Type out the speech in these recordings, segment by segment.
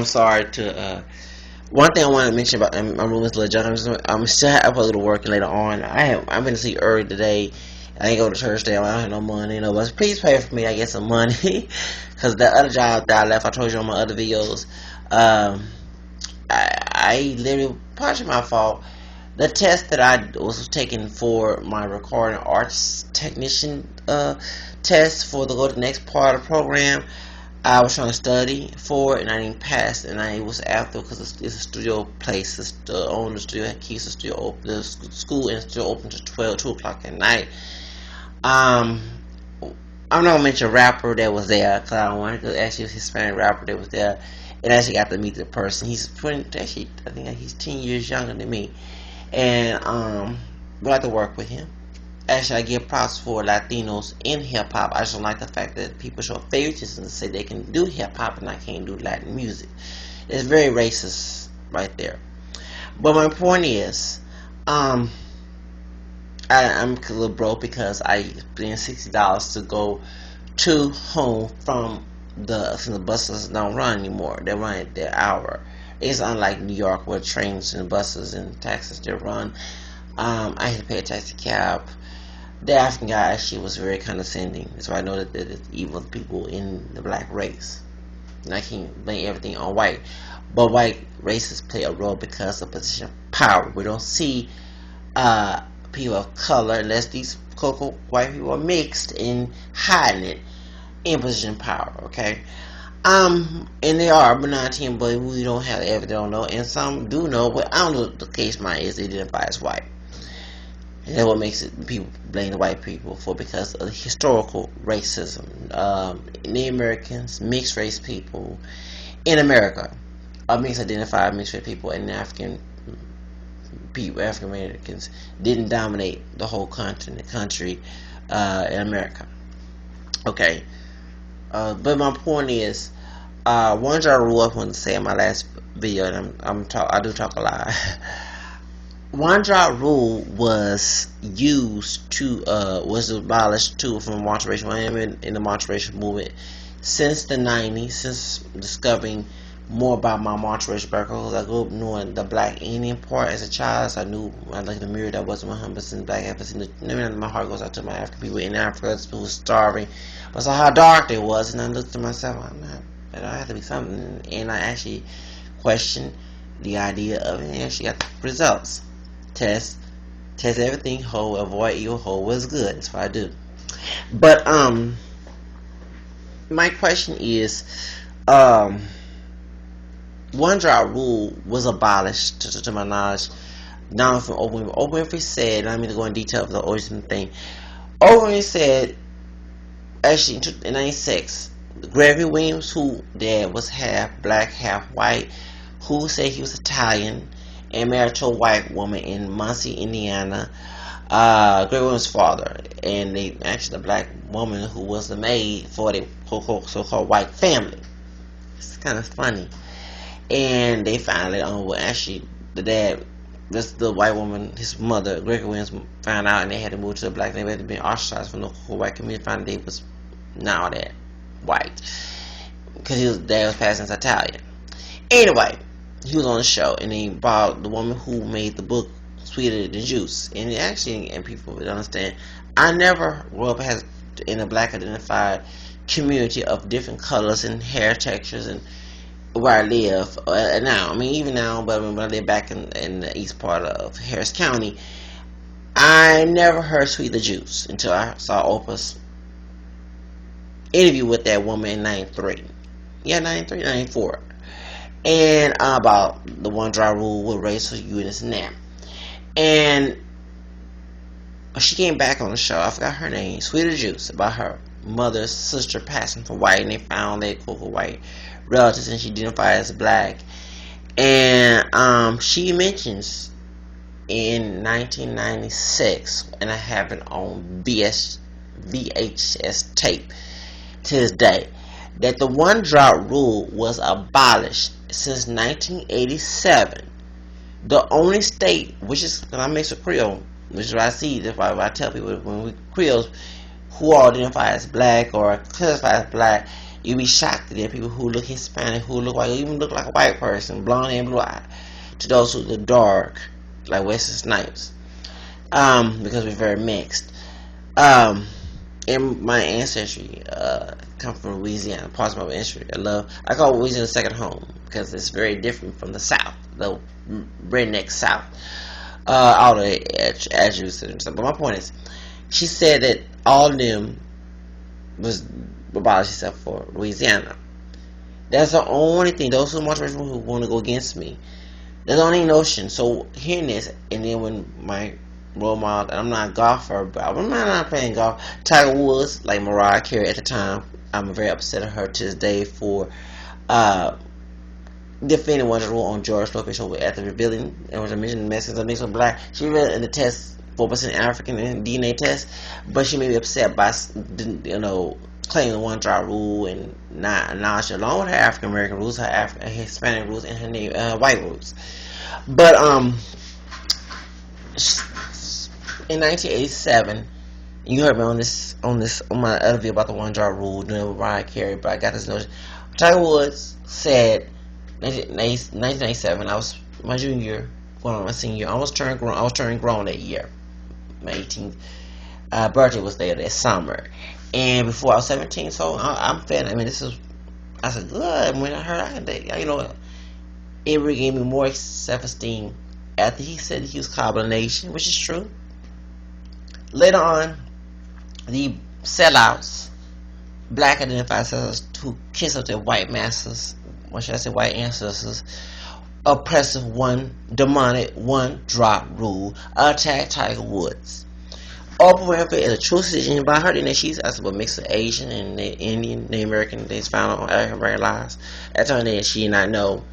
I'm sorry to. One thing I want to mention about my room is a little junk. I'm still have a little working later on. I've been to sleep early today. I ain't go to church today. I don't have no money, but please pray for me. I get some money because the other job that I left, I told you on my other videos. Um, I literally partially my fault. The test that I was taking for my recording arts technician test for the go to the next part of the program. I was trying to study for it and I didn't pass, and I was after because it's a studio place. The owner of the studio keeps the studio open, the school and studio open to 2 o'clock at night. Um, I'm not gonna mention a rapper that was there because I don't want to. Actually, a Hispanic rapper that was there, and I actually got to meet the person. He's 20. Actually, I think he's 10 years younger than me, and we like to work with him. Actually, I give props for Latinos in hip hop. I just don't like the fact that people show favoritism and say they can do hip hop and I can't do Latin music. It's very racist right there. But my point is, I'm a little broke because I spend $60 to go to home from the buses don't run anymore. They run at their hour. It's unlike New York where trains and buses and taxis they run. I had to pay a taxi cab. The African guy actually was very condescending. So I know that there's evil people in the black race. And I can't blame everything on white. But white races play a role because of position of power. We don't see people of color unless these cocoa white people are mixed and hiding it in position of power, okay? And they are minority, but we don't have evidence, don't know. And some do know, but I don't know what the case mine is. They identify as white. And that's what makes it people blame the white people for because of the historical racism. Native Americans, mixed race people in America, mixed identified mixed race people, and African people, African Americans didn't dominate the whole country in America. Okay, but my point is, one general rule I wanted to say in my last video, and I do talk a lot. One drop rule was used to was abolished too from multiracial. I am in the multiracial movement since the 90s, since discovering more about my multiracial background. I grew up knowing the black Indian part as a child, so I knew when I looked in the mirror that wasn't 100% black. My heart goes out to my African people in Africa who was starving, but I saw how dark they was, and I looked to myself, I have to be something, and I actually questioned the idea of it, and actually got the results. Test everything whole, avoid evil whole was good. That's what I do. But my question is, one drop rule was abolished to my knowledge. Now from Oprah Winfrey said, I mean to go in detail of the origin thing. Oprah Winfrey said, actually in '96, Gregory Williams, who dad was half black, half white, who said he was Italian and married to a white woman in Muncie, Indiana. Gregory Williams' father, and they actually the black woman who was the maid for the so-called white family. It's kind of funny. And they finally, actually the dad, the white woman, his mother, Gregory Williams, found out, and they had to move to a black. They had been ostracized from the whole white community. Found they was now that white because his dad was passing as Italian. Anyway, he was on the show, and he brought the woman who made the book Sweeter Than Juice. And actually, and people would understand, I never grew up in a black identified community of different colors and hair textures and where I live now. I mean, even now, but when I live back in the east part of Harris County, I never heard Sweet the Juice until I saw Oprah's interview with that woman in 93. Yeah, 93, 94. And about the one drop rule with racial units and that. And she came back on the show. I forgot her name. Sweeter Juice, about her mother's sister passing for white, and they found their white relatives, and she identified as black. And she mentions in 1996, and I have it on VHS tape to this day, that the one drop rule was abolished since 1987. The only state, which is, because I mix with Creole, which is what I see, that's why I tell people when we Creoles who are identified as black or classified as black, You'd be shocked that there are people who look Hispanic, who look like, even look like a white person, blonde and blue eye, to those who look dark, like Wesley Snipes. Because we're very mixed. In my ancestry, come from Louisiana. Parts of my ancestry, I call Louisiana second home because it's very different from the South, the redneck South. All the attributes and stuff. But my point is, she said that all of them was abolished except for Louisiana. That's the only thing. Those who who want to go against me, that's the only notion. So hearing this, and then when my role model, and I'm not a golfer, but I'm not playing golf. Tiger Woods, like Mariah Carey at the time, I'm very upset at her to this day for defending one rule on George Lopez after revealing, and was mentioned Mexicans are mixed with black. She revealed in the test 4% African in DNA test, but she may be upset by claiming the one drop rule and not acknowledge along with her African American rules, her Hispanic rules, and her white rules. But in 1987, you heard me on my other video about the one drop rule doing with Mariah Carey, but I got this notion. Tiger Woods said 1997, I was my junior year, going on my senior year. I was turning grown that year. My 18th birthday was there that summer, and before I was 17, so I'm fan. I said good. When I heard, it really gave me more self-esteem after he said he was combination, which is true. Later on, the sellouts, black identified sellers who kiss up their white masters, or should I say white ancestors, oppressive demonic one drop rule, attack Tiger Woods. Oprah Winfrey is a true decision by her that she's a mix of Asian and Indian, Native American. They found on African American lives. That's her that she did not know.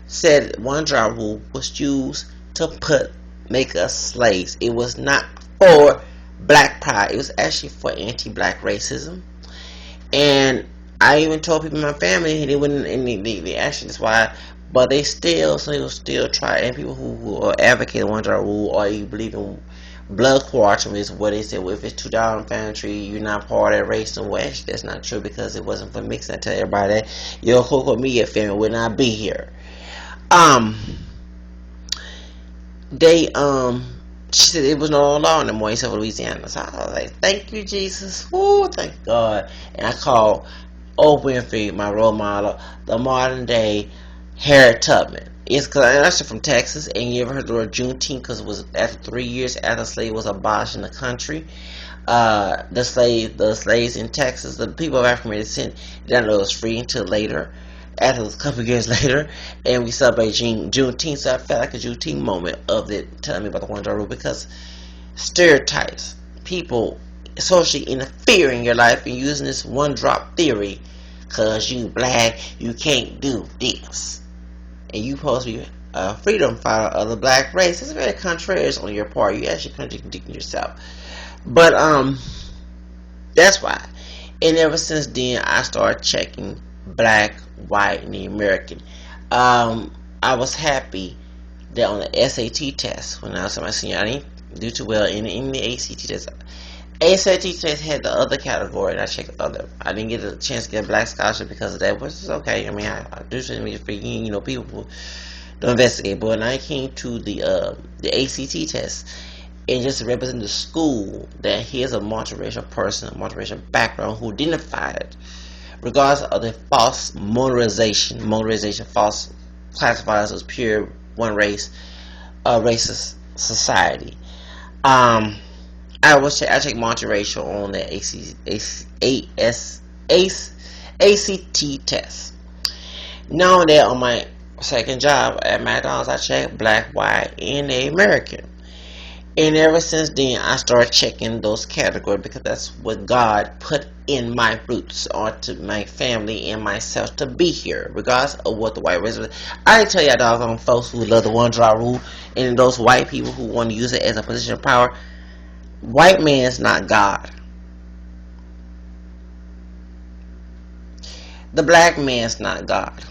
Said one drop rule was used to make us slaves. It was not for black pride. It was actually for anti-black racism. And I even told people in my family, and they wouldn't, and they actually, that's why, but they will still try. And people who advocate one drop rule, or you believe in blood quartering, is what they say. Well, if it's $2 infantry, you're not part of that race. And well, actually, that's not true, because it wasn't for mixing. I tell everybody that your Coco Media family would not be here. She said it was no law anymore except for Louisiana. So I was like, thank you, Jesus. Woo, thank God. And I called Oprah Winfrey my role model, the modern day Harriet Tubman. It's because I'm actually from Texas, and you ever heard the word Juneteenth? Because it was after 3 years after slavery was abolished in the country. The slaves in Texas, the people of African American descent, didn't know it was free until later. After a couple of years later, and we celebrate Juneteenth, so I felt like a Juneteenth moment of it telling me about the one drop rule, because stereotypes, people socially interfering in your life and using this one drop theory, because you black, you can't do this, and you supposed to be a freedom fighter of the black race. It's very contrary on your part. You actually contradicting yourself. But that's why. And ever since then, I started checking black, white, and American. I was happy that on the SAT test, when I was in my senior, I didn't do too well in the ACT test. ACT test had the other category, and I checked the other. I didn't get a chance to get a black scholarship because of that, which is okay. I mean, I do something for people to investigate. But when I came to the ACT test, and just to represent the school, that here's a multiracial person, a multiracial background who identified, regardless of the false modernization, false classifiers as pure one race, racist society. I check multiracial on the ACT test. Now that on my second job at McDonald's, I checked black, white, and American. And ever since then, I started checking those categories, because that's what God put in my roots, or to my family and myself to be here, regardless of what the white race is. I tell y'all doggone folks who love the one drop rule, and those white people who want to use it as a position of power. White man is not God. The black man is not God.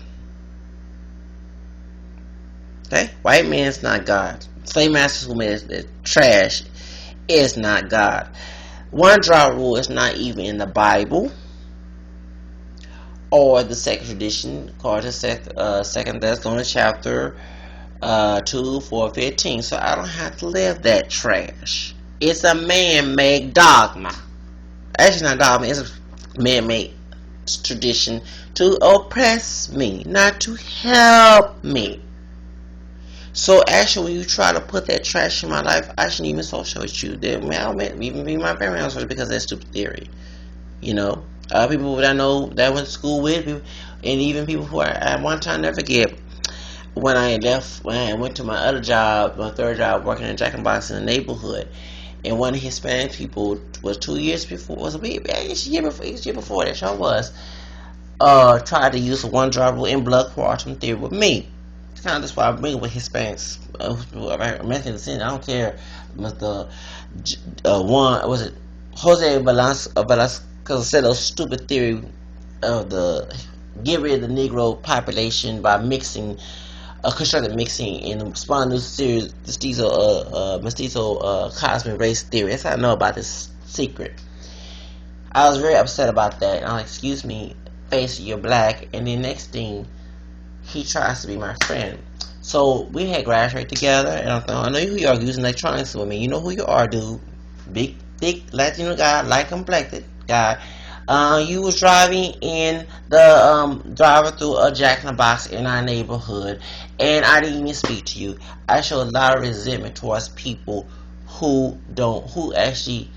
Okay? White man is not God. Slave masters who made it trash is not God. One drop rule is not even in the Bible. or the second tradition, according to Second Thessalonians chapter 2:4-15. So I don't have to live that trash. It's a man-made dogma. Actually, not dogma. It's a man-made tradition to oppress me, not to help me. So actually, when you try to put that trash in my life, I shouldn't even associate with you. Even be my family associate because that's stupid theory. You know, people that I know that I went to school with, and even people who I at one time never forget. When I went to my other job, my third job, working in Jack in the Box in the neighborhood, and one of the Hispanic people was 2 years before, was a year before that, sure was, tried to use one drop in blood quantum theory with me. It's kind of that's why I bring with Hispanics, American descent. I don't care. The one was it Jose Velasquez said those stupid theory of the get rid of the Negro population by mixing. Constructed mixing and spawned new series mestizo cosmic race theory. That's how I know about this secret. I was very upset about that. And I'm like, excuse me, face, you're black. And then next thing, he tries to be my friend. So we had graduated together, and I thought, I know who you are, using electronics with me. You know who you are, dude. Big, thick Latino guy, light complected guy. You was driving in the driver through a Jack in the Box in our neighborhood, and I didn't even speak to you. I show a lot of resentment towards people who actually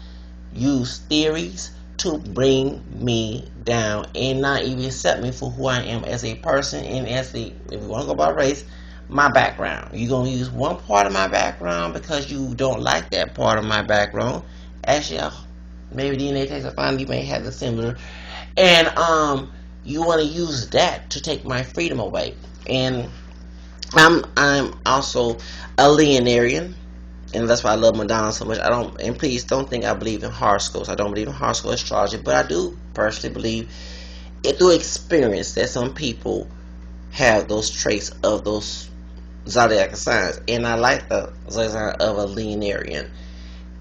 use theories to bring me down and not even accept me for who I am as a person and as if you want to go by race, my background. You're gonna use one part of my background because you don't like that part of my background. Actually, maybe DNA tests will find you may have the similar, and you want to use that to take my freedom away. And I'm also a Leonarian, and that's why I love Madonna so much. And please don't think I believe in horoscopes. I don't believe in horoscope astrology, but I do personally believe it through experience that some people have those traits of those zodiac signs, and I like the zodiac sign of a Leonarian.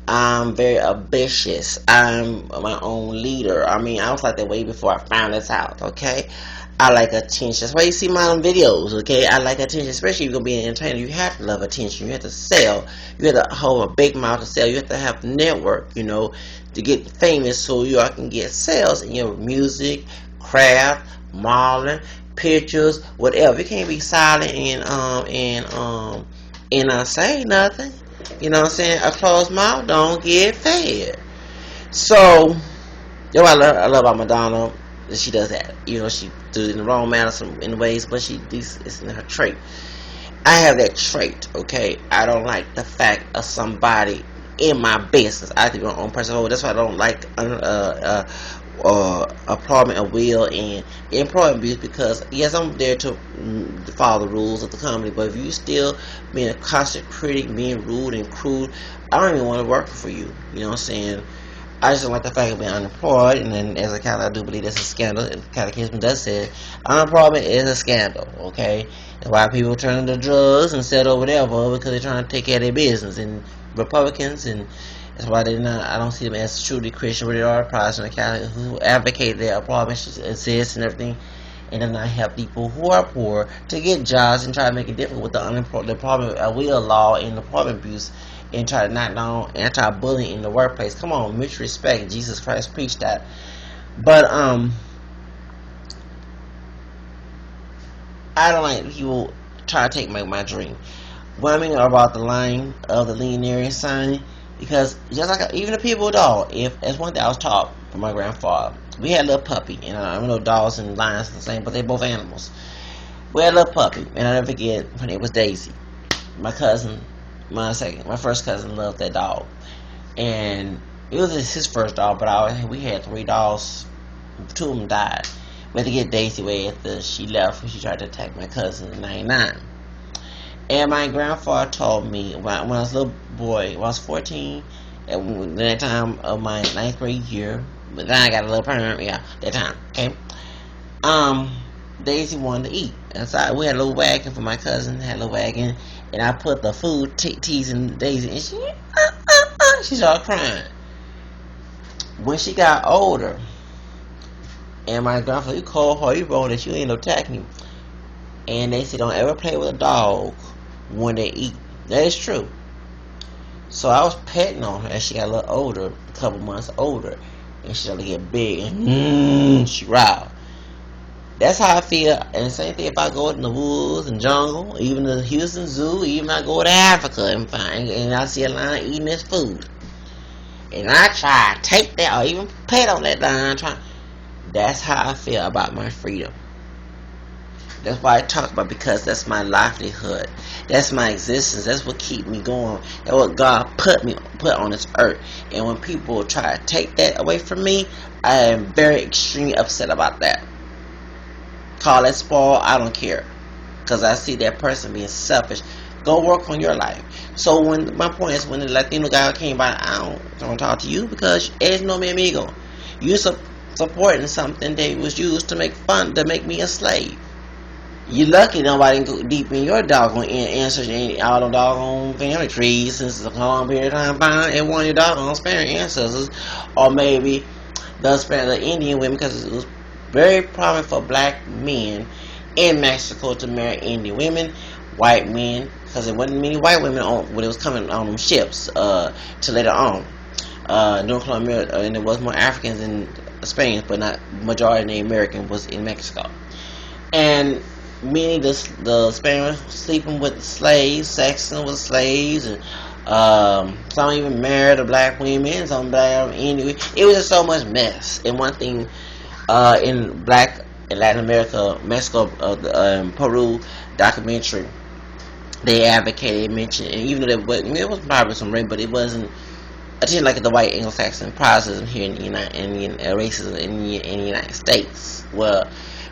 I'm very ambitious. I'm my own leader. I mean, I was like that way before I found this out, okay? I like attention. That's why you see my videos, okay? I like attention, especially if you're going to be an entertainer. You have to love attention. You have to sell. You have to hold a big mouth to sell. You have to have network, to get famous so you all can get sales in your music, craft, modeling, pictures, whatever. You can't be silent and not say nothing. You know what I'm saying? A closed mouth don't get fed. So, you know what I love about Madonna? She does that. She does it in the wrong manner in ways, but it's in her trait. I have that trait, okay? I don't like the fact of somebody in my business. I have to be my own person. That's why I don't like employment of will and employment abuse, because yes, I'm there to follow the rules of the company, but if you still being a constant critic, being rude and crude, I don't even want to work for you. You know what I'm saying? I just don't like the fact of being unemployed, and then as a Catholic, I do believe that's a scandal. The Catechism does say unemployment is a scandal, okay? And why people turn to drugs instead of whatever, because they're trying to take care of their business. And Republicans, and that's why I don't see them as truly Christian, but they are Protestant and Catholic who advocate their employment exists and everything, and then I help people who are poor to get jobs and try to make it difficult with the employment will law and employment abuse, and try to knock down anti-bullying in the workplace. Come on, mutual respect. Jesus Christ preached that. But I don't like people try to take my dream. What I mean about the line of the Leonarian sign, because just like even the people with dogs, as one thing I was taught from my grandfather, we had a little puppy, and I know dogs and lions are the same, but they're both animals. We had a little puppy, and I'll never forget when it was Daisy. My first cousin loved that dog, and it was his first dog, but we had 3 dogs. 2 of them died. We had to get Daisy away after she left when she tried to attack my cousin in '99. And my grandfather told me when I was a little boy, when I was 14, at that time of my 9th grade year, but then I got a little permanent, that time, okay? Daisy wanted to eat. And so we had a little wagon for my cousin, had a little wagon, and I put the food teasing Daisy, and she started crying. When she got older, And my grandfather, you cold hard, you wrong that you ain't no attacking you. And they say don't ever play with a dog when they eat. That is true. So I was petting on her as she got a little older, a couple months older, and she started to get big and she riled. That's how I feel. And the same thing if I go in the woods and jungle, even the Houston Zoo, even I go to Africa and I see a lion eating its food, and I try to take that or even pet on that lion. That's how I feel about my freedom. That's why I talk about, because that's my livelihood. That's my existence. That's what keeps me going. That's what God put on this earth. And when people try to take that away from me, I am very extremely upset about that. Call it spoil, I don't care. Because I see that person being selfish. Go work on your life. So my point is, when the Latino guy came by, I don't want to talk to you because es no mi amigo. You supporting something that was used to make me a slave. You lucky nobody can go deep in your doggone ancestors, all the doggone family trees since a long period of time, and one of your doggone Spanish ancestors, or maybe the Indian women, because it was very prominent for black men in Mexico to marry Indian women, white men, because there wasn't many white women when it was coming on them ships till later on. During Colombia, and there was more Africans and Spaniards, but not majority of the American was in Mexico. And meaning the Spaniards sleeping with slaves, sexing with slaves, and some even married the black women, some black Indian. It was just so much mess. And one thing in Latin America, Mexico, Peru documentary, they advocated, mentioned, and even though it was probably some rape, but it wasn't. I didn't like the white Anglo-Saxon Protestant here in the racism in the United States. Well,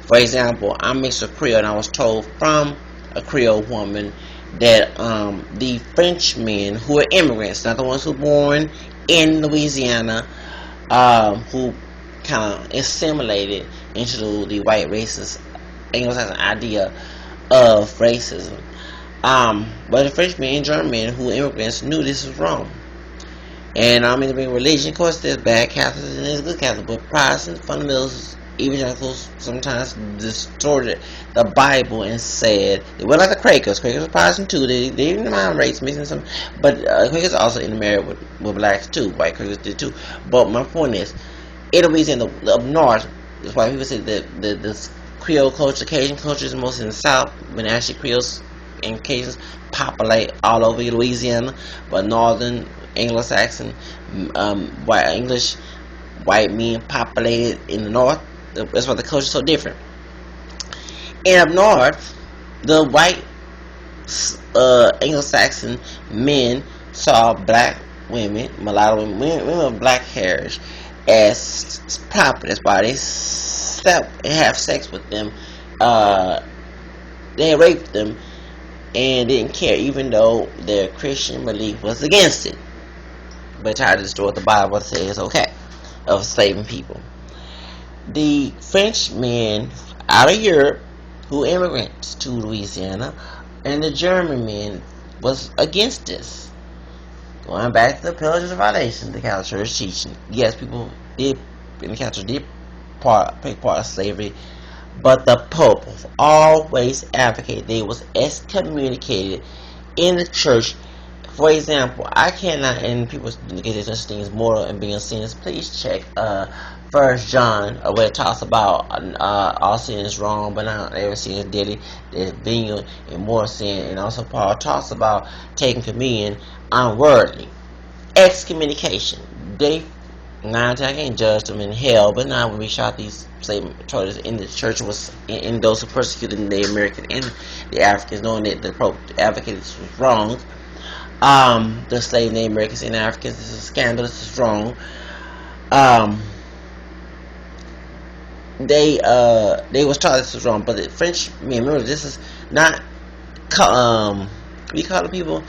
for example, I'm mixed with Creole, and I was told from a Creole woman that the Frenchmen who are immigrants, not the ones who were born in Louisiana, who kind of assimilated into the white racist Anglo-Saxon idea of racism. But the Frenchmen and German who were immigrants knew this was wrong. And I mean, to bring religion, of course, there's bad Catholics and there's good Catholics, but Protestants, fundamentalists, evangelicals sometimes distorted the Bible and said they were like the Quakers. Quakers were Protestant too. They didn't mind race mixing some, but Quakers also intermarried with blacks too. White Quakers did too. But my point is, in Louisiana, up north, that's why people say that the Creole culture, Cajun culture, is mostly in the south, when actually Creoles and Cajuns populate all over Louisiana, but northern Anglo-Saxon, white men populated in the north. That's why the culture is so different. And up north, the white Anglo-Saxon men saw black women, mulatto women with black hairs, as property. That's why they slept and have sex with them. They raped them and didn't care, even though their Christian belief was against it. But tried to distort the Bible to say it's okay of enslaving people. The Frenchmen out of Europe who immigrants to Louisiana, and the German men was against this. Going back to the Pillars of Violation, the Catholic Church teaching. Yes, people did in the Catholic Church did take part of slavery, but the Pope always advocated they was excommunicated in the church. For example, I cannot, and people get such things moral and being sinners. Please check 1 John, where it talks about all sin is wrong, but not every sin is deadly. There's venial and more sin, and also Paul talks about taking communion unworthily. Excommunication. They 9 times I can't judge them in hell, but now when we shot these slave traders in the church was in those who persecuted the American and the Africans, knowing that the Pope advocated this was wrong. The slave named Americans and Africans, this is a scandal, this is wrong. They was taught this was wrong, but the French, remember, this is not we call the people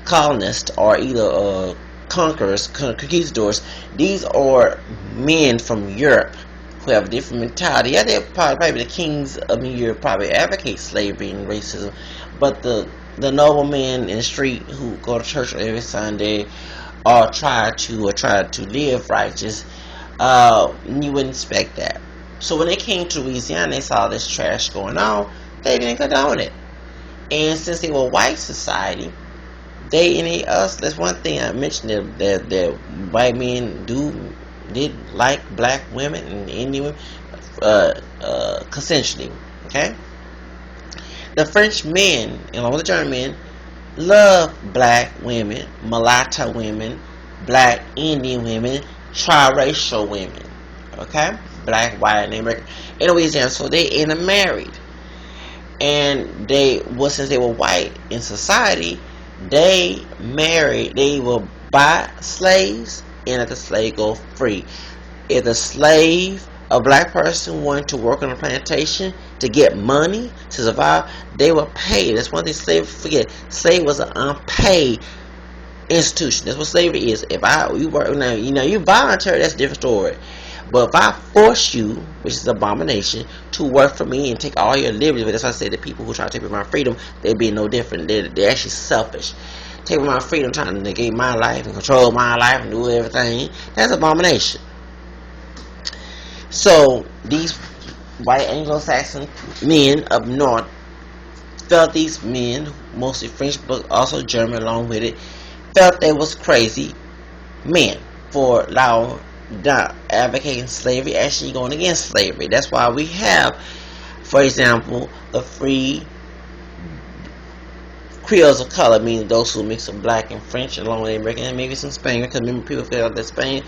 colonists or either conquerors, conquistadors. These are men from Europe who have a different mentality. Yeah, they're probably the kings of Europe probably advocate slavery and racism, but the noblemen in the street who go to church every Sunday or try to live righteous, you wouldn't expect that. So when they came to Louisiana, they saw this trash going on. They didn't condone it. And since they were white society, that's one thing I mentioned, that white men did like black women and Indian women consensually. Okay, the French men, along with the German men, love black women, mulatto women, black Indian women, triracial women. Okay, black, white, and American in Louisiana. So they intermarried, and since they were white in society, they will buy slaves and let the slave go free. If a black person wanted to work on a plantation to get money to survive, they were paid. That's one thing slavery, forget. Slavery was an unpaid institution. That's what slavery is. You work now, you voluntary, that's a different story. But if I force you, which is an abomination, to work for me and take all your liberties, but that's why I say the people who try to take away my freedom, they be no different. They're actually selfish. Take away my freedom, trying to negate my life and control my life and do everything. That's abomination. So these white Anglo-Saxon men up north felt these men, mostly French but also German along with it, felt they was crazy men for advocating slavery, actually going against slavery. That's why we have, for example, the free Creoles of color, meaning those who mix of black and French along with American and maybe some Spaniards, because remember people felt that Spain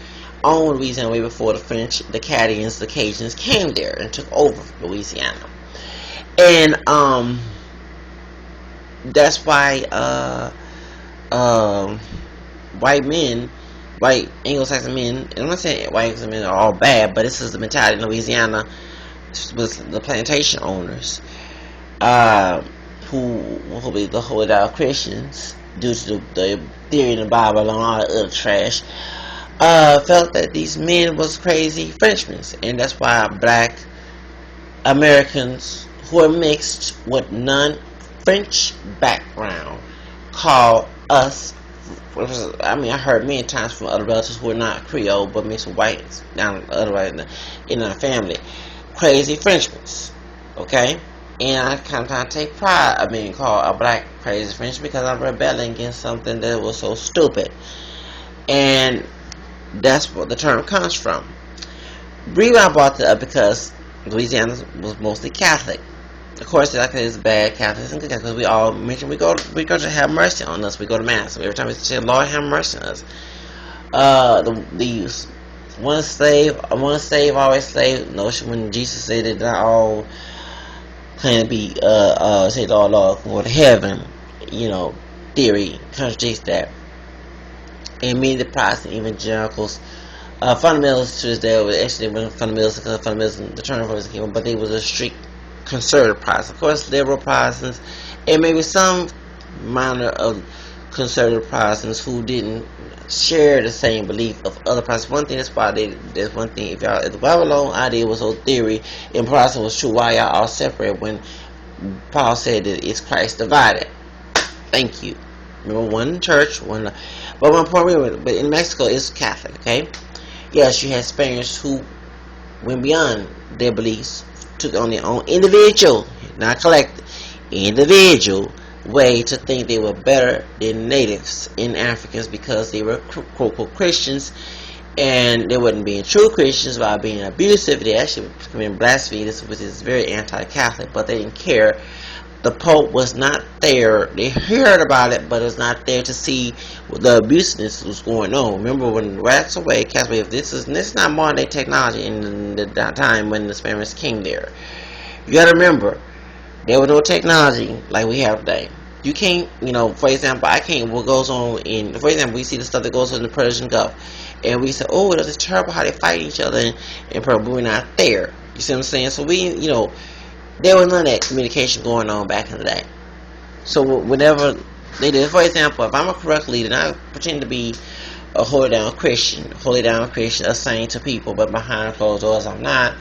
owned Louisiana way before the French, the Acadians, the Cajuns came there and took over Louisiana. And that's why white Anglo-Saxon men, and I'm not saying white Anglo-Saxon men are all bad, but this is the mentality in Louisiana with the plantation owners, who be the whole out Christians due to the theory in the Bible and all that other trash, felt that these men was crazy Frenchmen, and that's why black Americans who are mixed with non-French background call us, I mean, I heard many times from other relatives who are not Creole but mixed with whites down the other way in our family, crazy Frenchmen. Okay, and I kind of take pride of being called a black crazy Frenchman because I'm rebelling against something that was so stupid, and that's what the term comes from. The reason I brought that up because Louisiana was mostly Catholic. Of course, like it's bad Catholics and good Catholics, because we all mention we go to have mercy on us. We go to mass. So every time we say, "Lord, have mercy on us." The one slave, always slave notion. When Jesus said that not all claim to be say Lord, go to heaven, theory contradicts that. And many of the Protestant evangelicals, fundamentalists to this day, actually they weren't fundamentalists because fundamentalism, the term for came, but they was a strict conservative Protestants. Of course, liberal Protestants, and maybe some minor of conservative Protestants who didn't share the same belief of other Protestants. One thing that's why there's one thing, if the Babylon idea was whole theory and Protestant was true, why y'all all separate when Paul said that it's Christ divided? Thank you. Remember, one church, one. But one point, but in Mexico it's Catholic. Okay, yes, you had Spaniards who went beyond their beliefs, took on their own individual, not collective, individual way to think they were better than natives and Africans because they were quote Christians, and they wasn't being true Christians by being abusive. They actually committed blasphemy, which is very anti-Catholic, but they didn't care. The Pope was not there. They heard about it, but was not there to see the abusiveness was going on. Remember when wax away, cast away. This is not modern day technology in the time when the Spaniards came there. You got to remember, there was no technology like we have today. You can't, for example, what goes on for example, we see the stuff that goes on in the Persian Gulf, and we say, oh, it's terrible how they fight each other in Pearl, but we're not there. You see what I'm saying? So there was none of that communication going on back in the day. So whenever they did, for example, if I'm a corrupt leader and I pretend to be a holy down Christian, a saint to people, but behind closed doors I'm not.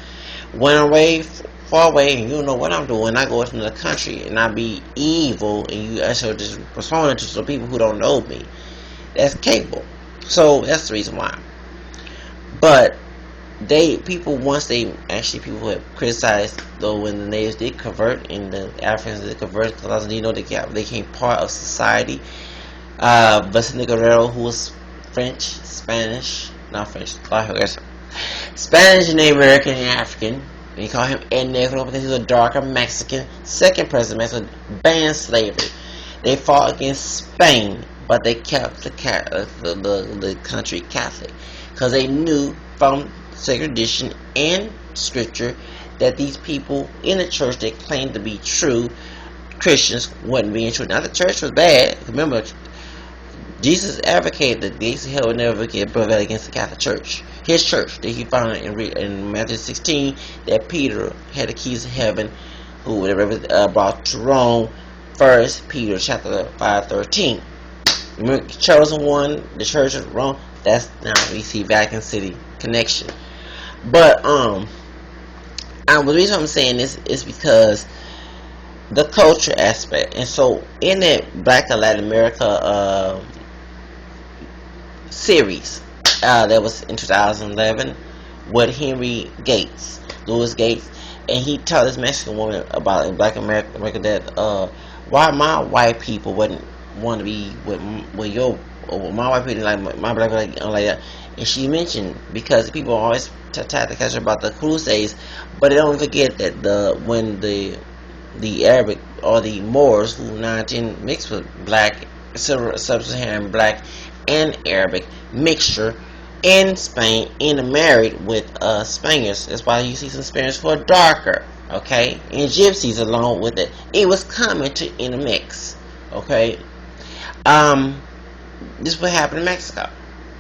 When I'm far away and you know what I'm doing, I go into the country and I be evil, and you actually just responding to some people who don't know me. That's capable. So that's the reason why. But people once they actually people have criticized though when the natives did convert and the Africans did convert because they became part of society. Vicente Guerrero, who was Spanish, Native American, and African. We call him El Negro because he was a darker Mexican. Second president Mexico banned slavery. They fought against Spain, but they kept the country Catholic because they knew from sacred tradition and scripture that these people in the church that claimed to be true Christians wasn't being true. Now the church was bad. Remember, Jesus advocated that the gates of hell would never get prevailed against the Catholic Church. His church that he founded in Matthew 16, that Peter had the keys of heaven, who brought to Rome. 1 Peter chapter 5:13. Remember, chosen one, the Church of Rome. That's now we see Vatican City connection. But the reason I'm saying this is because the culture aspect, and so in that Black and Latin America series that was in 2011 with Louis Gates, and he told this Mexican woman about in Black America that why my white people wouldn't want to be with my white people like my black people like that. And she mentioned because people always try to catch her about the Crusades, but they don't forget that when the Arabic or the Moors who mixed with black, sub-Saharan black and Arabic mixture in Spain and married with Spaniards. That's why you see some Spaniards who are darker, okay, and gypsies along with it. It was coming to intermix, okay. This is what happened in Mexico.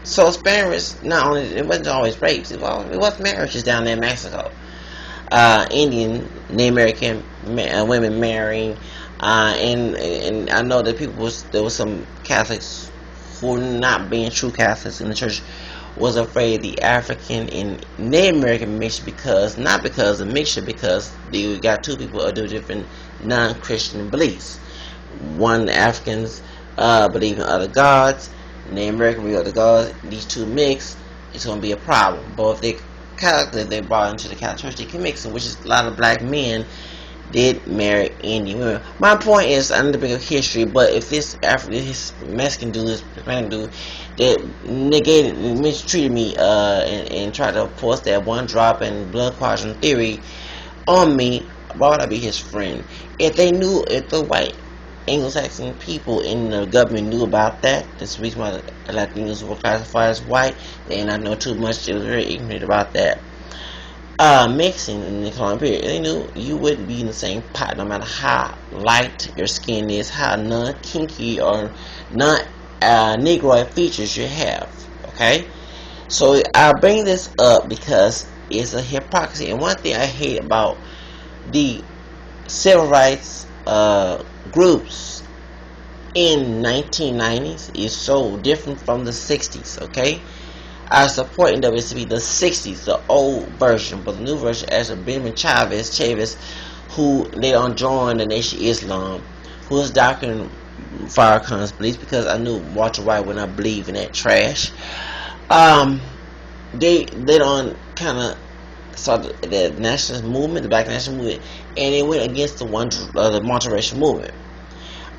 So Spaniards, not only it wasn't always rapes, it was marriages down there in Mexico. Indian, Native American women marrying, and I know that there was some Catholics who were not being true Catholics in the church was afraid the African and Native American mixture because they got two people of different non-Christian beliefs. One, the Africans believe in other gods, Native American believe in other gods. These two mix, it's going to be a problem. But if they Catholic, they brought into the Catholic Church, they can mix them, which is a lot of black men did marry Indian women. My point is, I need to bring up history, but if this Mexican dude, this Hispanic dude, that negated, mistreated me, and tried to force that one drop and blood quadrant theory on me, why would I be his friend? If the white Anglo-Saxon people in the government knew about that, that's the reason why the Latinos were classified as white, they did not know too much, they were very ignorant about that. Mixing in the colonial period, they knew you wouldn't be in the same pot no matter how light your skin is, how non-kinky or non-negroid features you have, okay? So I bring this up because it's a hypocrisy, and one thing I hate about the civil rights groups in 1990s is so different from the 60s, okay? I support NAACP the 60s, the old version, but the new version as a Benjamin Chavez, who later on joined the Nation of Islam, who was doctoring Farrakhan's beliefs because I knew Walter White would not believe in that trash. They later on kind of saw the nationalist movement, the black national movement, and it went against the multiracial movement.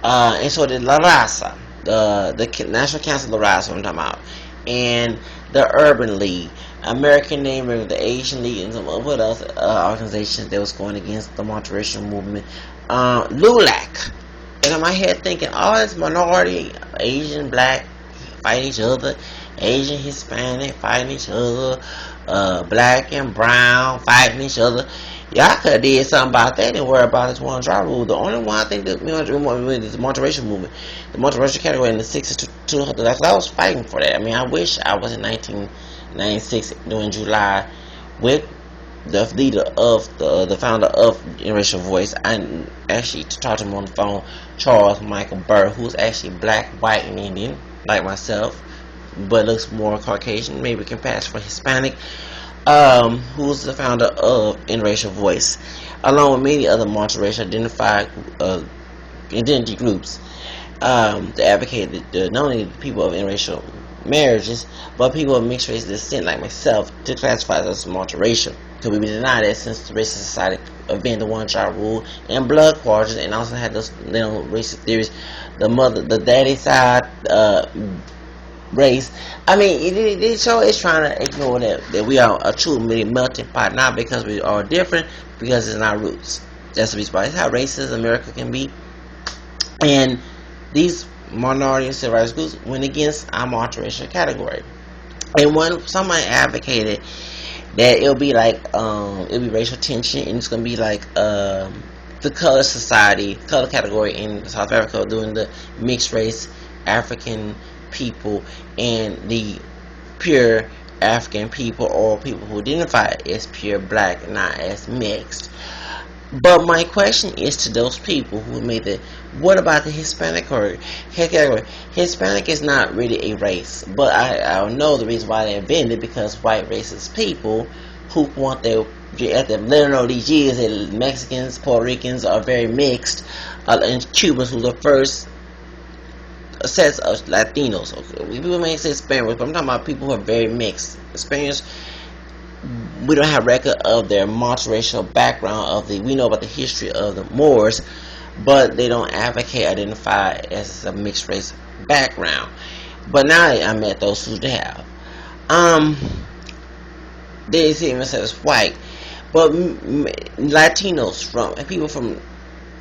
And so the La Raza, the National Council of La Raza, I'm talking about, and the Urban League, American Neighbor, the Asian League, and some what else organizations that was going against the multiracial movement. LULAC, and in my head thinking, all this minority, Asian, black, fighting each other, Asian, Hispanic fighting each other, black and brown fighting each other. Y'all could have did something about that and worry about this one drop rule. The only one I think that is the multiracial movement, the multiracial category in the 60s to I was fighting for that. I mean, I wish I was in 1996 during July with the leader of the founder of Interracial Voice. I actually talked to him on the phone, Charles Michael Burr, who's actually black, white, and Indian, like myself, but looks more Caucasian, maybe can pass for Hispanic. Who's the founder of Interracial Voice, along with many other multiracial identified identity groups that advocate not only the people of interracial marriages, but people of mixed race descent like myself to classify us as multiracial. Because we deny that since the racist society of being the one-child rule and blood quarters, and also had those racist theories, the daddy side race. I mean, it show is trying to ignore that we are a true melting pot, not because we are different, because it's not roots. That's the reason why. It's how racist America can be, and these minority and civil rights groups went against our multiracial category. And when somebody advocated that it'll be like it'll be racial tension, and it's gonna be like the color category in South Africa doing the mixed race African people and the pure African people, or people who identify as pure black, not as mixed. But my question is to those people who made it, what about the Hispanic category? Hispanic is not really a race, but I know the reason why they invented it, because white racist people who want their, after living all these years, that Mexicans, Puerto Ricans are very mixed, and Cubans who the first sets of Latinos. Okay, people may say Spaniards, but I'm talking about people who are very mixed. Spaniards, we don't have record of their multiracial background. We know about the history of the Moors, but they don't identify as a mixed race background. But now I met those who have. They see themselves as white, but Latinos people from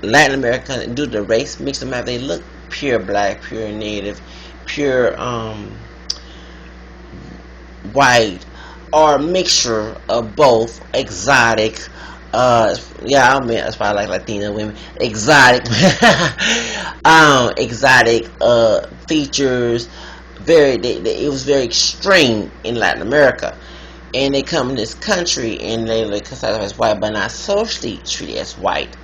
Latin America do the race mix them out. They look pure black, pure native, pure white, or a mixture of both. Exotic, yeah, I mean, that's why I like Latina women. Exotic, exotic features. It was very extreme in Latin America, and they come in this country and they look considered as white, but not socially treated as white.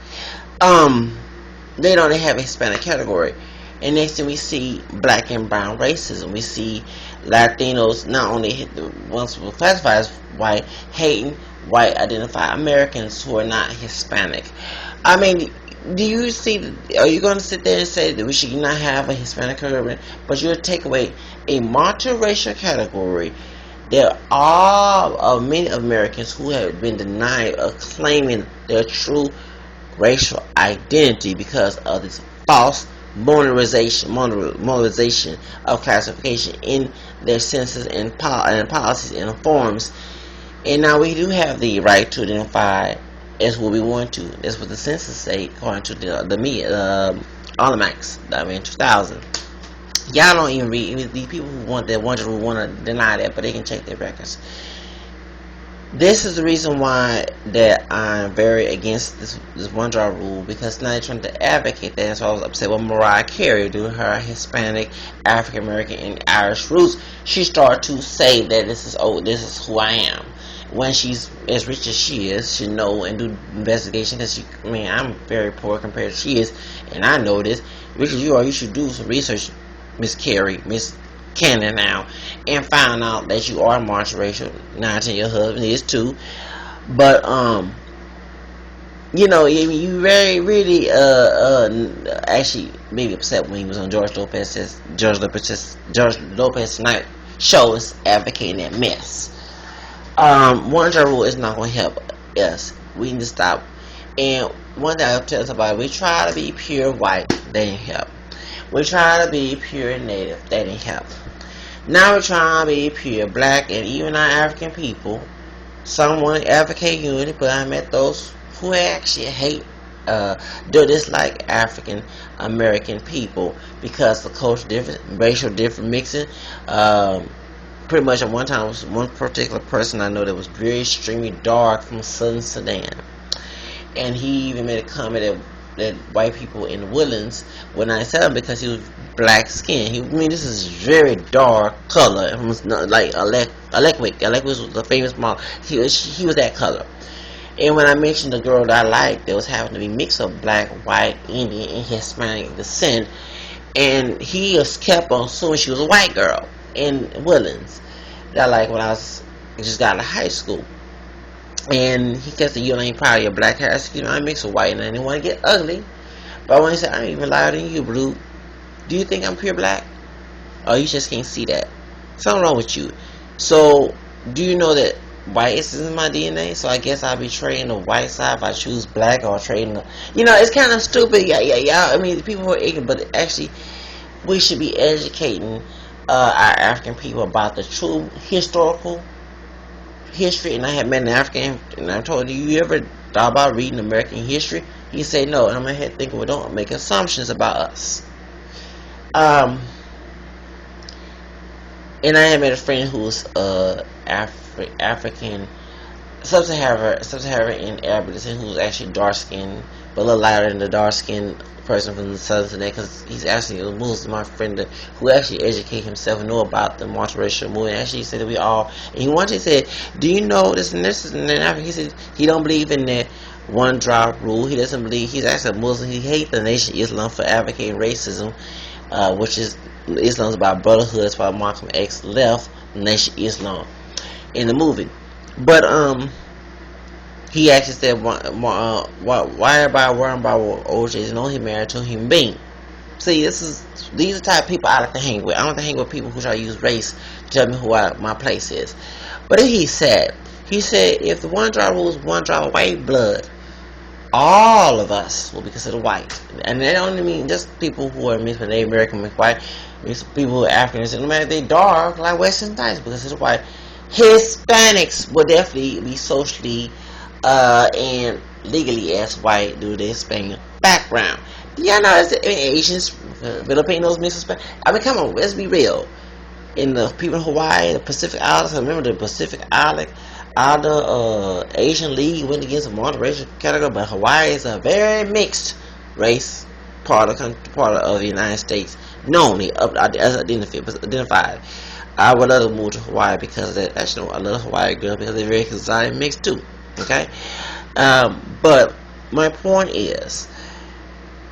They don't have a Hispanic category. And next thing we see black and brown racism. We see Latinos not only hit the ones who classify as white, hating white identified Americans who are not Hispanic. I mean, do you see? Are you going to sit there and say that we should not have a Hispanic category, but you'll take away a multiracial category? There are many Americans who have been denied of claiming their true racial identity because of this false modernization of classification in their census and policies and forms. And now we do have the right to identify as what we want to. That's what the census say, according to the Almanacs, I mean 2000. Y'all don't even read. These people who want to deny that, but they can check their records. This is the reason why that I'm very against this one draw rule, because now they're trying to advocate that. That's why I was upset with Mariah Carey due to her Hispanic, African American, and Irish roots. She started to say that this is who I am. When she's as rich as she is, she know and do investigation, because I'm very poor compared to she is, and I know this. Rich as you are, you should do some research, Miss Carey, Miss Cannon now, and find out that you are multiracial. 19, your husband is too, but you very really actually maybe upset when he was on George Lopez's Tonight show is advocating that mess. One child rule is not going to help us. We need to stop. And one thing I'll tell us about, we try to be pure white, that didn't help. We try to be pure native, that didn't help. Now we're trying to be pure black, and even our African people. Some want to advocate unity, but I met those who actually hate, dislike African American people because the culture different, racial different mixing. Pretty much at one time, was one particular person I know that was very extremely dark from Southern Sudan, and he even made a comment that white people in the Woodlands would not accept him because he was black skin. This is very dark color. It was not like Alekwick was the famous model. He was that color. And when I mentioned the girl that I liked, there was having to be mix of black, white, Indian, and Hispanic descent, and he was kept on assuming she was a white girl in Woodlands. That like when I just got out of high school. And he kept saying, you ain't proud of your black hair. I said, I mix with white and I didn't want to get ugly. But when he said, I'm even louder than you, Blue. Do you think I'm pure black? Oh, you just can't see that. Something wrong with you. So, do you know that white is in my DNA? So I guess I'll be trading the white side if I choose black, or trading the, it's kind of stupid. Yeah. I mean, people are ignorant, but actually, we should be educating our African people about the true historical history. And I had met an African, and I told you ever thought about reading American history? He said no, and I'm ahead thinking, well, don't make assumptions about us. And I had met a friend who's African, sub-Saharan in Arabic descent, who's actually dark skinned, but a little lighter than the dark skinned person from the southern Sudan, because he's actually a Muslim, my friend, who actually educated himself and know about the multiracial movement. Actually, he said that we all, and he once said, do you know this and this, and then after he said he don't believe in that one drop rule. He doesn't believe, he's actually a Muslim. He hates the Nation of Islam for advocating racism, which is Islam's about brotherhood. That's why Malcolm X left the Nation of Islam in the movie. But he actually said, why everybody worrying about what OJ is? No, he married to a human being. See, these are the type of people I like to hang with. I don't like to hang with people who try to use race to tell me who my place is. But he said if the one drop rule is one drop of white blood, all of us will be considered white. And that don't mean just people who are mixed with Native American, mixed white, mixed people who are Africans, no matter if they dark like Western types, because it's white. Hispanics will definitely be socially and legally as white due to their Hispanic background. Yeah, no, it's Asians, Filipinos, mixed Hispanic. I mean, come on, let's be real. In the people in Hawaii, the Pacific Islands, I remember the Pacific Island, Asian League went against a multiracial category, but Hawaii is a very mixed race part of the United States. Known as identified. I would love to move to Hawaii because actually I love Hawaii girls because they're very exotic and mixed too. Okay, but my point is,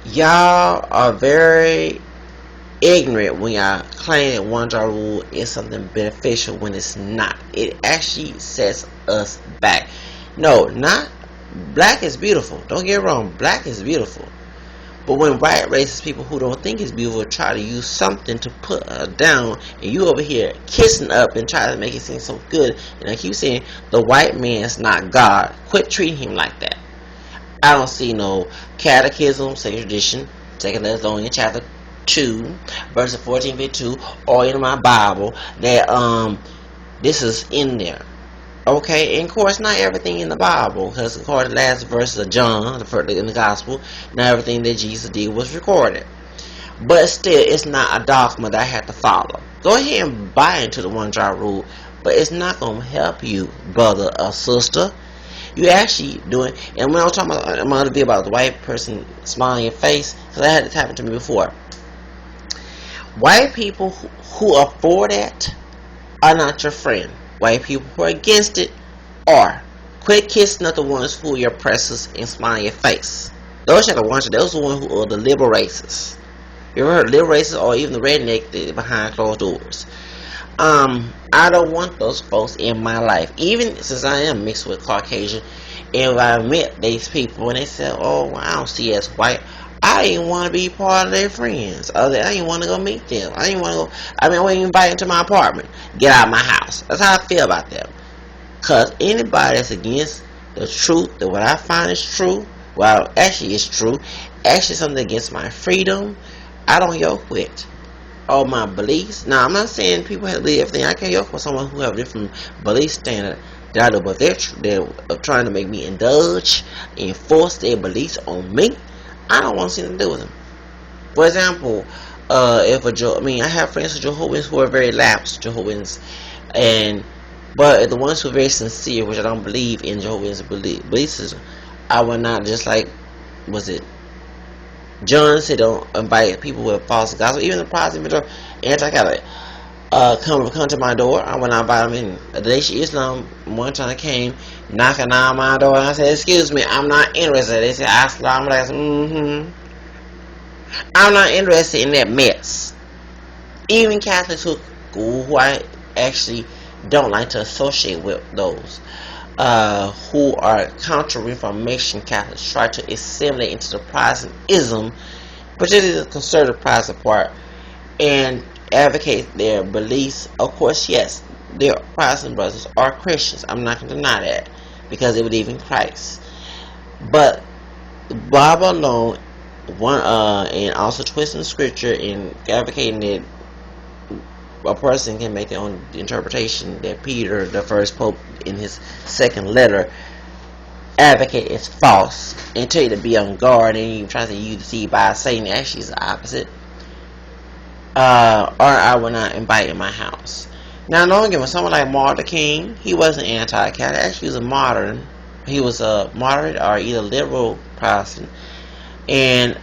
y'all are very ignorant when y'all claim that one drop rule is something beneficial when it's not. It actually sets us back. No, not black is beautiful. Don't get it wrong, black is beautiful. But when white racist people who don't think it's beautiful try to use something to put her down, and you over here kissing up and try to make it seem so good, and I keep saying the white man's not God. Quit treating him like that. I don't see no catechism, sacred tradition, 2 Thessalonians chapter 2, verse 14-52, or in my Bible that this is in there. Okay, and of course, not everything in the Bible, because of course, the last verse of John, the first in the Gospel, not everything that Jesus did was recorded. But still, it's not a dogma that I have to follow. Go ahead and buy into the one drop rule, but it's not going to help you, brother or sister. You actually doing, and when I was talking about, I'm going to be about the white person smiling in your face, because that had happened to me before. White people who are for that are not your friend. White people who are against it are. Quit kissing up the ones who are your oppressors and smile in your face. Those are the ones who are the liberal racists. You ever heard of liberal racists, or even the redneck that behind closed doors? I don't want those folks in my life. Even since I am mixed with Caucasian, and if I met these people and they said, oh, I don't see as white, I didn't want to be part of their friends. I didn't want to go meet them. I wouldn't even invite them to my apartment. Get out of my house. That's how I feel about them. Because anybody that's against the truth, that what I find is true, well, actually it's true, actually something against my freedom, I don't yoke with. Or my beliefs. Now, I'm not saying people have to believe everything. I can't yoke with someone who have a different belief standard that I do, but they're trying to make me indulge and force their beliefs on me. I don't want to see them do with them. For example, I have friends with Jehovah's who are very lapsed Jehovah's, but the ones who are very sincere, which I don't believe in Jehovah's belief system, I would not just like, John said don't invite people with false gospel, even the Protestant anti-Catholic. Come to my door. I would not invite them in. The Nation of Islam one time came knocking on my door, and I said, excuse me, I'm not interested. They said, Assalamu alaikum. I'm not interested in that mess. Even Catholics who I actually don't like to associate with, those who are counter-reformation Catholics, try to assimilate into the Protestantism, particularly the conservative Protestant part, and advocate their beliefs. Of course, yes, their Protestant brothers are Christians. I'm not going to deny that, because they believe in Christ. But the Bible alone, and also twisting scripture and advocating that a person can make their own interpretation, that Peter, the first pope, in his second letter, advocate is false, and tell you to be on guard, and you try to use the seed by Satan. Actually, it's the opposite. Or I will not invite in my house. Now, don't get me, someone like Martin Luther King, he wasn't anti-Catholic. Actually, he was a modern. He was a moderate or either liberal Protestant. And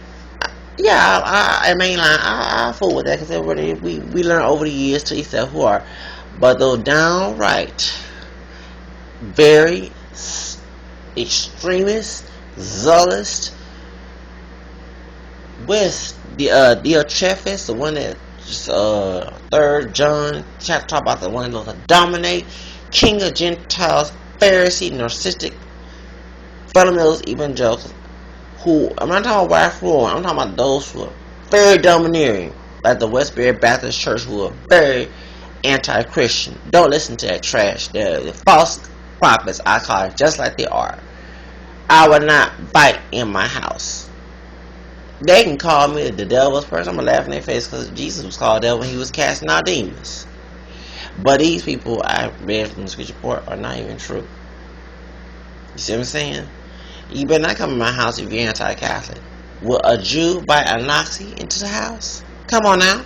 yeah, I mainline, I fool with that, because everybody, we learn over the years to each who are. But those downright, very extremist, zealous, with the Diotrephes, the one that just 3rd John chapter talk about, the one that dominate, king of Gentiles, Pharisee, narcissistic, fundamentals, evangelicals, who, I'm not talking about white rule, I'm talking about those who are very domineering, like the Westbury Baptist Church, who are very anti-Christian. Don't listen to that trash. They're the false prophets, I call it, just like they are. I would not bite in my house. They can call me the devil's person. I'm going to laugh in their face, because Jesus was called devil when he was casting out demons. But these people I read from the scripture report are not even true. You see what I'm saying? You better not come to my house if you're anti-Catholic. Will a Jew bite a Nazi into the house? Come on now.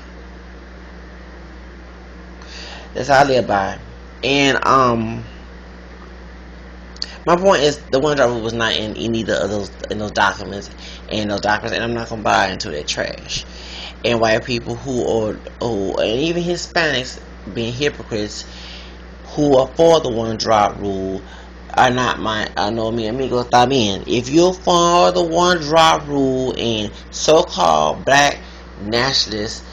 That's how I live by. And my point is, the OneDrive was not in either of those documents, and I'm not gonna buy into that trash. And white people who and even Hispanics, being hypocrites, who are for the OneDrop rule, are not my amigos también. If you're for the OneDrop rule and so-called black nationalists,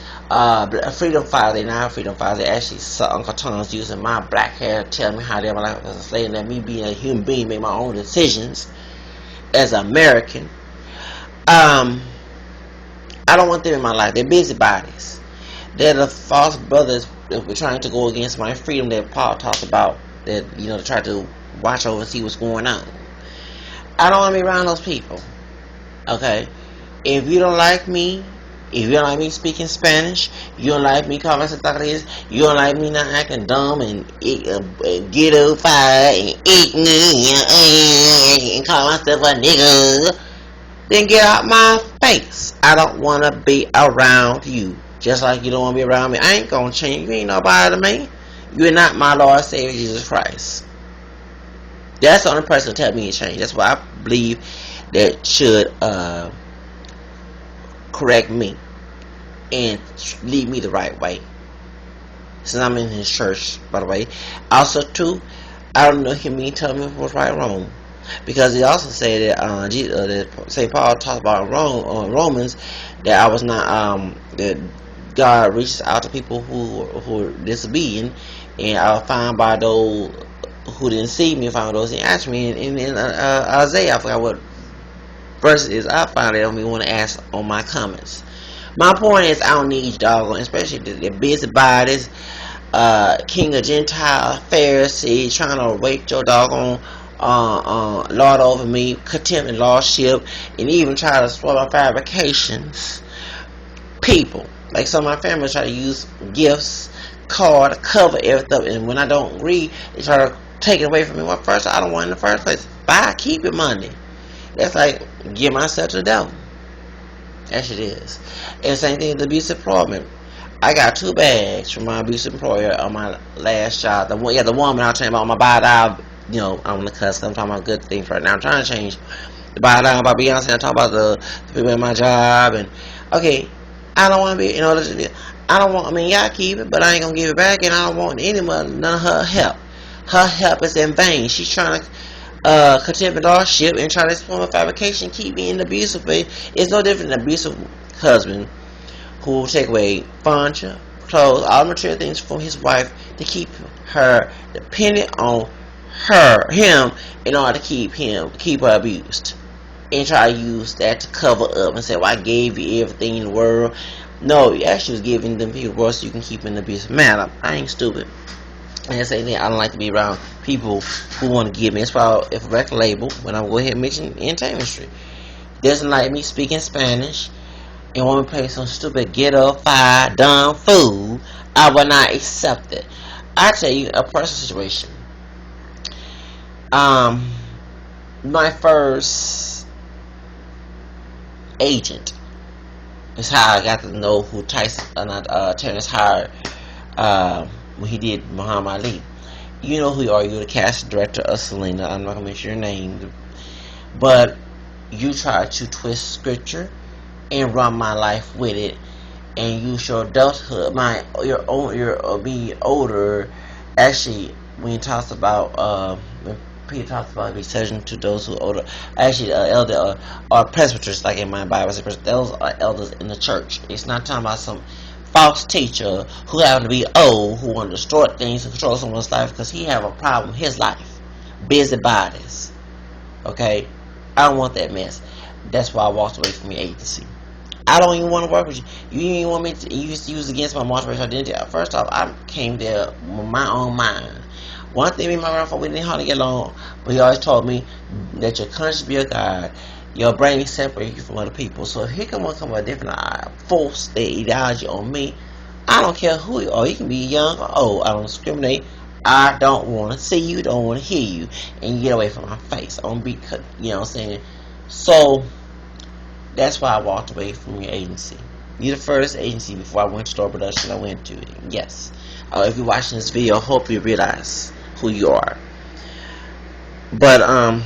freedom fighters, they're not freedom fighters, they actually saw Uncle Tom's using my black hair to tell me how they were like as a slave, and let me being a human being make my own decisions as an American. I don't want them in my life. They're busybodies. They're the false brothers that were trying to go against my freedom that Paul talks about, that, you know, to try to watch over and see what's going on. I don't want to be around those people. Okay? If you don't like me, if you don't like me speaking Spanish, you don't like me calling myself tacos, you don't like me not acting dumb and ghetto fire and ignorant and call myself a nigga, then get out my face. I don't want to be around you. Just like you don't want to be around me. I ain't going to change. You ain't nobody to me. You're not my Lord Savior Jesus Christ. That's the only person to tell me to change. That's why I believe that should correct me and lead me the right way, since I'm in his church, by the way. Also too, I don't know him tell me what's right or wrong, because he also said that that St. Paul talks about Romans, that I was not that God reaches out to people who are disobedient, and I'll find by those who didn't see me, find those who asked me. In Isaiah, I forgot what verse it is, I found it on me when I ask on my comments. My point is, I don't need doggone, especially the busybodies, king of Gentile, Pharisee, trying to rape your doggone lord over me, contempt and lordship, and even try to spoil my fabrications. People, like some of my family, try to use gifts, card, to cover everything, and when I don't agree, they try to take it away from me. Well, first, I don't want it in the first place. Buy, keep your money. That's like give myself to the devil. That shit is. And same thing with the abusive employment. I got 2 bags from my abusive employer on my last job. The woman I was talking about, my buy-down, you know, I'm gonna cuss, I'm talking about good things right now. I'm trying to change the buy-down about Beyonce. I'm talking about the people in my job. And okay, I don't want to be, you know, I don't want, I mean, y'all keep it, but I ain't gonna give it back, and I don't want none of her help. Her help is in vain. She's trying to contempt and lordship and try to exploit my fabrication, keep me in the abusive way. It's no different than an abusive husband who will take away furniture, clothes, all material things from his wife to keep her dependent on him in order to keep her abused, and try to use that to cover up and say, well, I gave you everything in the world, No, you actually was giving them people words so you can keep in the business. Man, I ain't stupid. And the same thing, I don't like to be around people who want to give me. That's why if a record label, when I go ahead and mention entertainment industry, doesn't like me speaking Spanish and want me to play some stupid ghetto, fire, dumb fool, I will not accept it. I tell you a personal situation. My first agent is how I got to know who Terrence hired when he did Muhammad Ali. You know who you are. You're the casting director of Selena. I'm not gonna mention your name, but you try to twist scripture and run my life with it, and use your adulthood, being older. Actually, when he talks about when Peter talks about be surgeon to those who are older. Actually, elder or presbyters, like in my Bible, those are elders in the church. It's not talking about some false teacher who happen to be old, who want to distort things and control someone's life because he have a problem in his life. Busybodies. Okay? I don't want that mess. That's why I walked away from your agency. I don't even want to work with you. You didn't even want me to use against my multiracial identity. First off, I came there with my own mind. One thing me and my grandfather, we didn't hardly get along, but he always told me that your conscience be your guide. Your brain separates you from other people. So if he come with a different force their ideology on me, I don't care who you are. You can be young or old. I don't discriminate. I don't want to see you. Don't want to hear you. And you get away from my face. I don't be, you know what I'm saying? So that's why I walked away from your agency. You're the first agency before I went to store production I went to. Yes. If you're watching this video, I hope you realize who you are. But I'm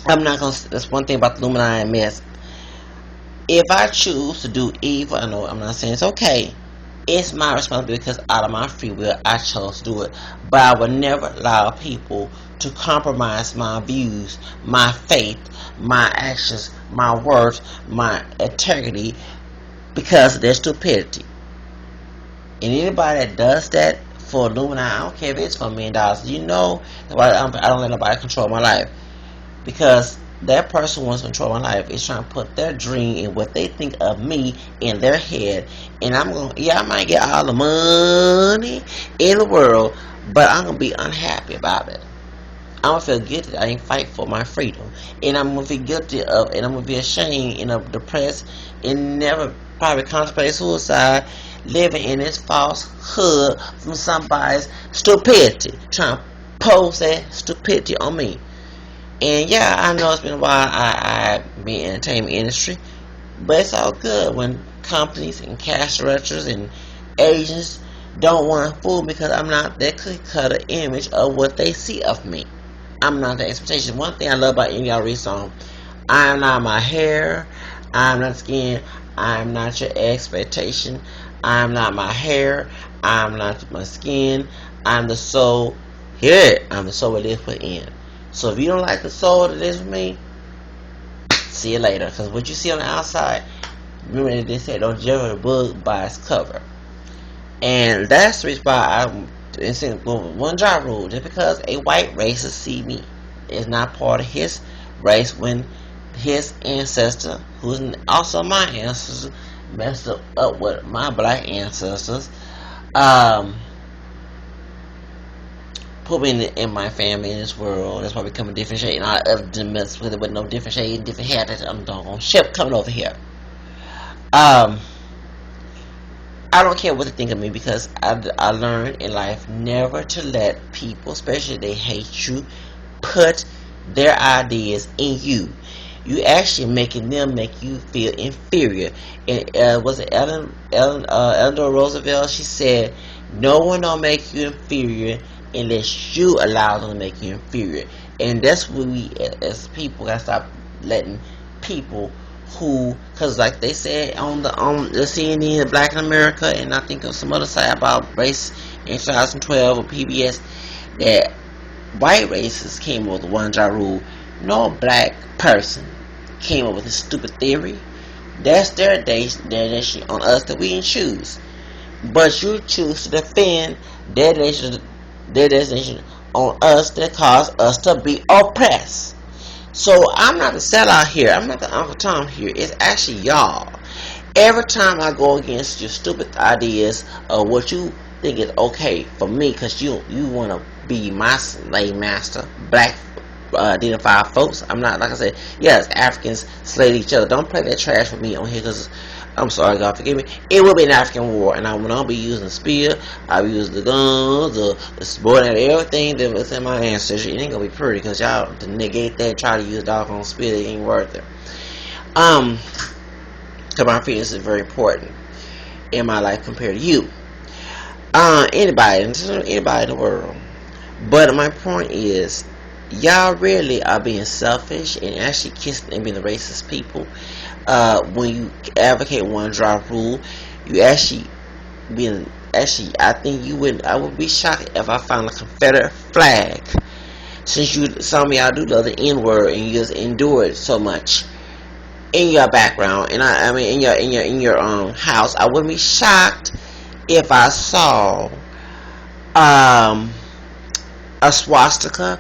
not gonna. That's one thing about the Illuminati mess. If I choose to do evil, I know I'm not saying it's okay. It's my responsibility because out of my free will, I chose to do it. But I would never allow people to compromise my views, my faith, my actions, my words, my integrity because of their stupidity. And anybody that does that for Illuminati, I don't care if it's for $1 million. You know, I don't let nobody control my life because that person wants to control my life. Is trying to put their dream and what they think of me in their head, and I might get all the money in the world, but I'm gonna be unhappy about it. I'm gonna feel guilty that I ain't fight for my freedom, and I'm gonna be guilty of, and I'm gonna be ashamed and depressed, and never probably contemplate suicide, living in this falsehood from somebody's stupidity, trying to pose that stupidity on me. And yeah, I know it's been a while I been in the entertainment industry, but it's all good when companies and cast directors and agents don't want to fool me because I'm not that cookie cutter image of what they see of me. I'm not the expectation. One thing I love about any y'all read song, I'm not my hair, I'm not skin, I'm not your expectation, I'm not my hair, I'm not my skin, I'm the soul. Here, I'm the soul that lives within. So if you don't like the soul that lives with me, see you later. Because what you see on the outside, remember they said don't judge a book by its cover. And that's the reason why I'm saying one job rule. Just because a white racist see me is not part of his race when his ancestor, who's also my ancestor, messed up with my black ancestors, put me in my family in this world. That's why we come in different shade. And I other mess with it with no different shade, different hair. That I'm doggone ship coming over here. I don't care what they think of me because I learned in life never to let people, especially if they hate you, put their ideas in you. You actually making them make you feel inferior. And was it Eleanor Roosevelt? She said, "No one will make you inferior unless you allow them to make you inferior." And that's what we as people gotta stop letting people who, because like they said on the CNN, Black in America, and I think of some other site about race in 2012 on PBS, that white racists came up with the one job rule. No black person came up with this stupid theory. That's their nation on us that we didn't choose. But you choose to defend their destination on us that caused us to be oppressed. So I'm not the sellout here. I'm not the Uncle Tom here. It's actually y'all. Every time I go against your stupid ideas of what you think is okay for me, because you want to be my slave master, black identified folks. I'm not, like I said, yes, Africans slayed each other. Don't play that trash with me on here, because I'm sorry, God forgive me. It will be an African war, and I'm gonna be using the spear. I'll be using the guns, the sword, and everything that was in my ancestry. It ain't gonna be pretty, because y'all to negate that, try to use a doggone spear, it ain't worth it. Because my feelings is very important in my life compared to you. Anybody in the world. But my point is, y'all really are being selfish and actually kissing and being racist people. When you advocate one drop rule, you actually being I think I would be shocked if I found a Confederate flag. Since some of y'all do love the N word and you just endure it so much in your background, and I mean in your house, I wouldn't be shocked if I saw a swastika,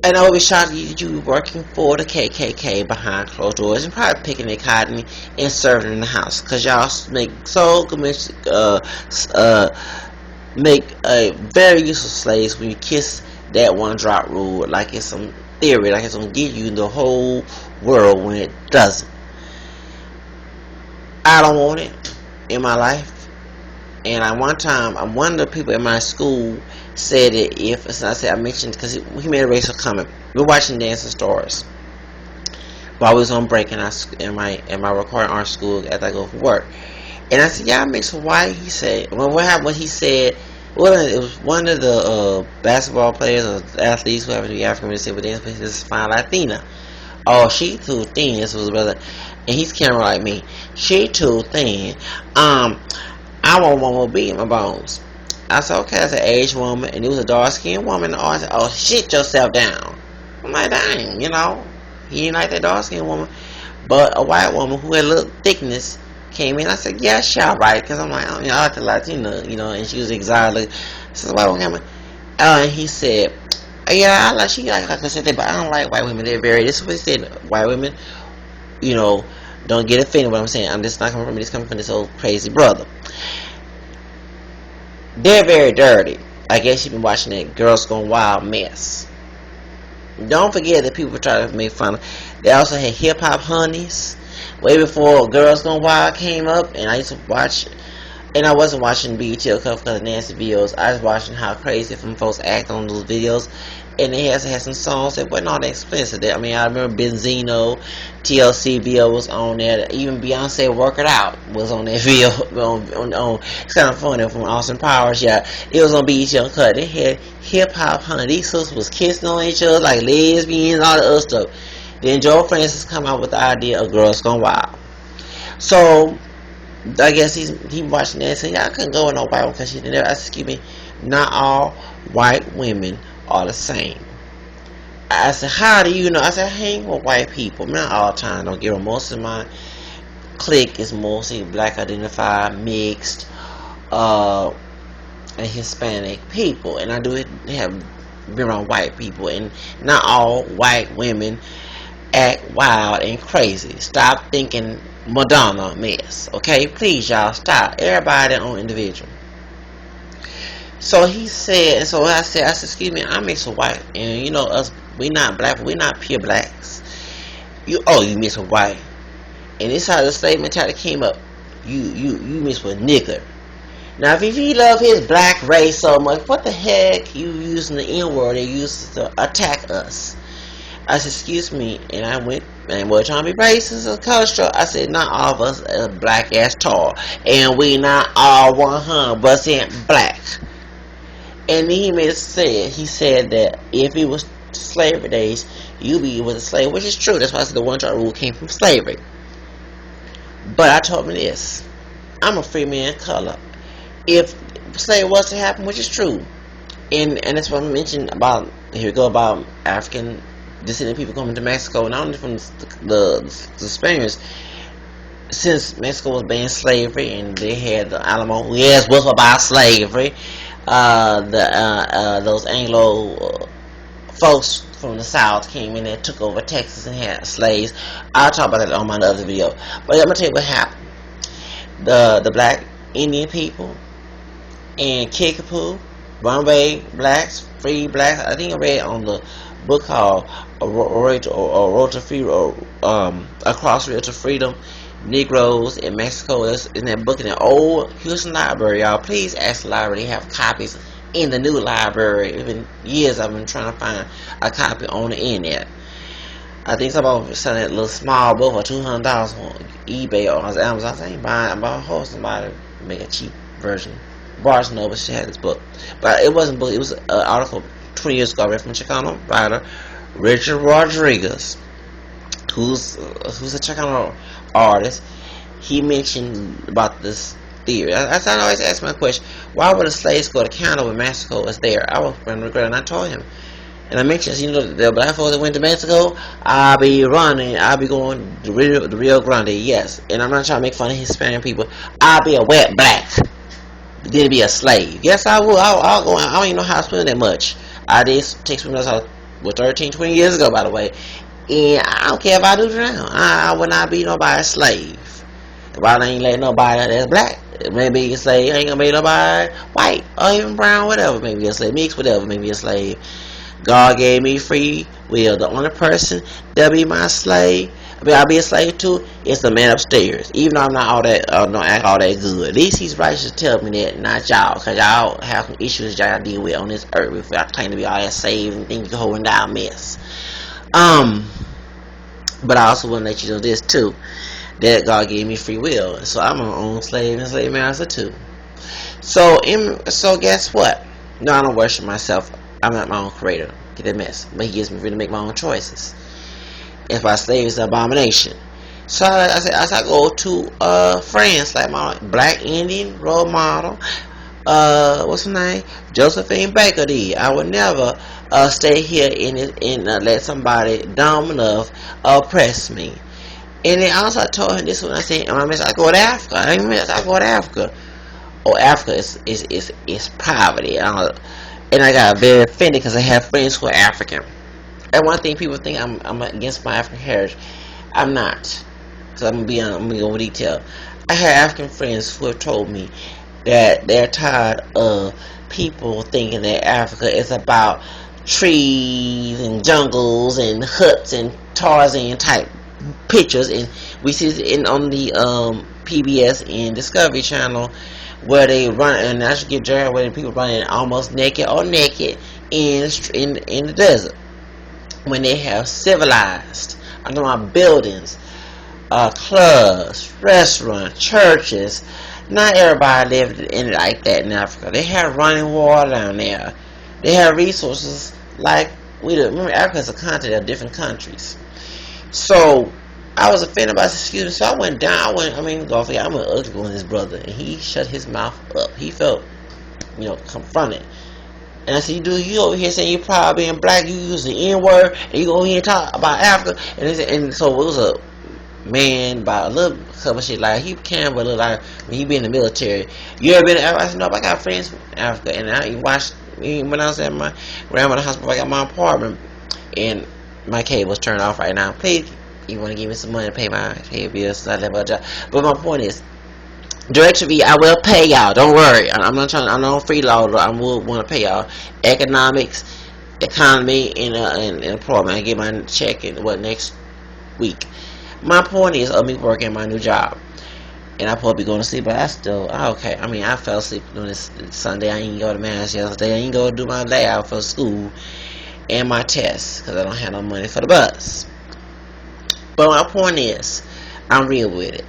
and I would be shocked that you working for the KKK behind closed doors and probably picking their cotton and serving in the house, because y'all make make very useful slaves when you kiss that one drop rule like it's some theory, like it's gonna give you the whole world when it doesn't. I don't want it in my life. And one time, one of the people in my school said that I mentioned, because he made a racial comment. We're watching Dancing Stars while we was on break in my recording art school as I go for work. And I said, "Yeah, mixed with white." He said, "Well, what happened?" What he said, well, it was one of the basketball players or athletes who happened to be African American, but then this is fine Latina. Oh, she too thin. This was brother, and he's camera like me. She too thin. I want one more beat in my bones. I said, okay, that's an aged woman, and it was a dark skinned woman. And I said, oh, shit yourself down. I'm like, dang, he ain't like that dark skinned woman. But a white woman who had a little thickness came in. I said, yeah, she alright, because I'm like, I like the Latina, and she was exotic. I said, white woman. And he said, yeah, she like I said, but I don't like white women. They're very, this is what he said, white women, don't get offended what I'm saying. I'm just not coming from me. This coming from this old crazy brother. They're very dirty. I guess you've been watching that Girls Gone Wild mess. Don't forget that people try to make fun of. They also had Hip Hop Honeys way before Girls Gone Wild came up, and I used to watch. And I wasn't watching BET because of nasty videos. I was watching how crazy some folks act on those videos. And they had some songs that wasn't all that explicit. I mean, I remember Benzino, TLC video was on there. Even Beyonce Work It Out was on that video. It's kind of funny from Austin Powers. Yeah, it was on BET Uncut. They had Hip Hop Honey. These sisters was kissing on each other like lesbians, all the other stuff. Then Joe Francis come out with the idea of Girls Gone Wild. So I guess he watching that and saying, I couldn't go with no white woman because she didn't. I said, excuse me, not all white women are the same. I said, how do you know? I said, I hang with white people. Not all the time, don't get them. Most of my clique is mostly black identified, mixed, and Hispanic people. And I do have been around white people. And not all white women act wild and crazy. Stop thinking Madonna mess. Okay? Please, y'all, stop. Everybody their own individual. So he said, so I said, excuse me, I'm mixed with white. And us, we not black, we not pure blacks. You mixed with white. And this how the slave mentality came up. You mixed with nigger. Now, if he love his black race so much, what the heck you using the N-word they used to attack us? I said, excuse me, and I went, and we're trying to be racist or cultural. I said, not all of us are black ass tall, and we not all 100% black. And he said that if it was slavery days, you be with a slave, which is true. That's why I said the one drop rule came from slavery. But I told him this: I'm a free man of color. If slavery was to happen, which is true, and that's what I mentioned about about African descendant people coming to Mexico, not only from the Spaniards, since Mexico was banning slavery and they had the Alamo, yes, was about slavery. Those Anglo folks from the South came in and took over Texas and had slaves. I'll talk about that on my other video. But I'm gonna tell you what happened. the black Indian people and Kickapoo, Bombay blacks, free blacks. I think I read on the book called Road to Freedom, Across Road to Freedom, Negroes in Mexico. That's in that book in the old Houston library, y'all. Please ask the library. They have copies in the new library. It's been years I've been trying to find a copy on the internet. I think somebody was selling that little small book for $200 on eBay or on Amazon. I ain't buying. I'm about to hold somebody to make a cheap version. Barnes Noble, she had this book, but it wasn't a book. It was an article 20 years ago I read from Chicano writer Richard Rodriguez, who's a Chicano artist. He mentioned about this theory. I always ask my question: why would the slaves go to Canada when Mexico was there? I was regret, and I told him. And I mentioned, the black folks that went to Mexico, I'll be going to Rio Grande, yes. And I'm not trying to make fun of Hispanic people. I'll be a wet black. Then be a slave. Yes, I will. I'll go. I don't even know how to swim that much. I did take swimming lessons 13, 20 years ago, by the way. And I don't care if I do drown. I will not be nobody's slave. If I ain't let nobody that's black, maybe a slave. I ain't gonna be nobody white or even brown, whatever. Maybe a slave, mixed, whatever. Maybe a slave. God gave me free will. The only person that'll be my slave, I'll be a slave to, is the man upstairs. Even though I'm not all that, don't act all that good. At least he's righteous to tell me that, not y'all. Because y'all have some issues y'all deal with on this earth. If y'all claim to be all that saved and think you can hold and down mess. But I also want to let you know this too, that God gave me free will. So I'm my own slave and slave master too. So guess what? No, I don't worship myself. I'm not my own creator. Get that mess. But he gives me free to make my own choices. If I slave is an abomination. So I said, as I go to France, like my black Indian role model, what's her name? Josephine Baker did. I would never stay here and let somebody dumb enough oppress me. And then also I told her this when I said, I go to Africa. I go to Africa. Oh, Africa is poverty. And I got very offended because I have friends who are African. And one thing people think I'm against my African heritage. I'm not. Because I'm going to go into detail. I have African friends who have told me that they're tired of people thinking that Africa is about trees and jungles and huts and Tarzan type pictures. And we see it on the PBS and Discovery Channel, where they run, and I should give Jared where people running almost naked or naked in the desert when they have civilized. I'm talking about buildings, clubs, restaurants, churches. Not everybody lived in it like that in Africa. They have running water down there. They have resources like we do. Remember, Africa is a continent of different countries. So I was offended by this excuse. So I went down. I'm an ugly one, his brother, and he shut his mouth up. He felt, confronted. And I said, you over here saying you're proud of being black, you use the N-word, and you go over here and talk about Africa. And so it was a man by a little couple shit like he can, but look like when he be in the military. You ever been to Africa? I said, no, I got friends from Africa, and I watched when I was at my grandmother's hospital. I got my apartment, and my cable was turned off right now. Please, you want to give me some money to pay my bills? But my point is, DirecTV, I will pay y'all. Don't worry. I'm not trying. I'm not freeloader. I will want to pay y'all. Economics, economy, and employment. I get my check in next week. My point is, me working my new job, and I probably going to sleep, but I still okay. I fell asleep on this Sunday. I didn't go to mass yesterday. I didn't go do my layout for school and my tests because I don't have no money for the bus. But my point is, I'm real with it.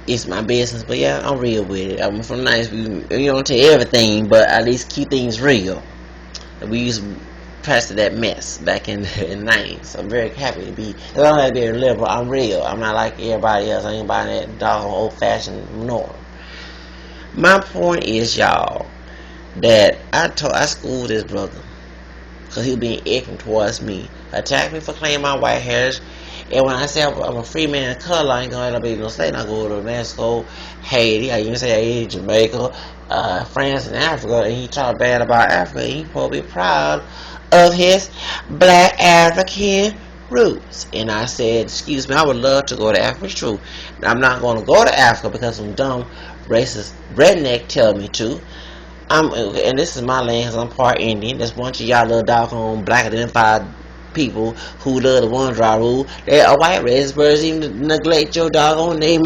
It's my business, but yeah, I'm real with it. I'm from nice. You don't tell everything, but at least keep things real. We used to pass that mess back in the 90s. So I'm very happy to be. I don't have to be a liberal. I'm real. I'm not like everybody else. I ain't buying that dog old-fashioned norm. My point is, y'all, that I schooled this brother because he was being ignorant towards me. Attacked me for claiming my white heritage. And when I say I'm a free man of color, I ain't gonna end up being no slave. I go to Mexico, Haiti, I even say Haiti, Jamaica, France, and Africa, and he talk bad about Africa. He supposed to be proud of his black African roots. And I said, excuse me, I would love to go to Africa. It's true. I'm not going to go to Africa because some dumb racist redneck tell me to. And this is my land because I'm part Indian. There's a bunch of y'all little doggone black identified people who love the one draw rule. They are white race birds even neglect your doggone name.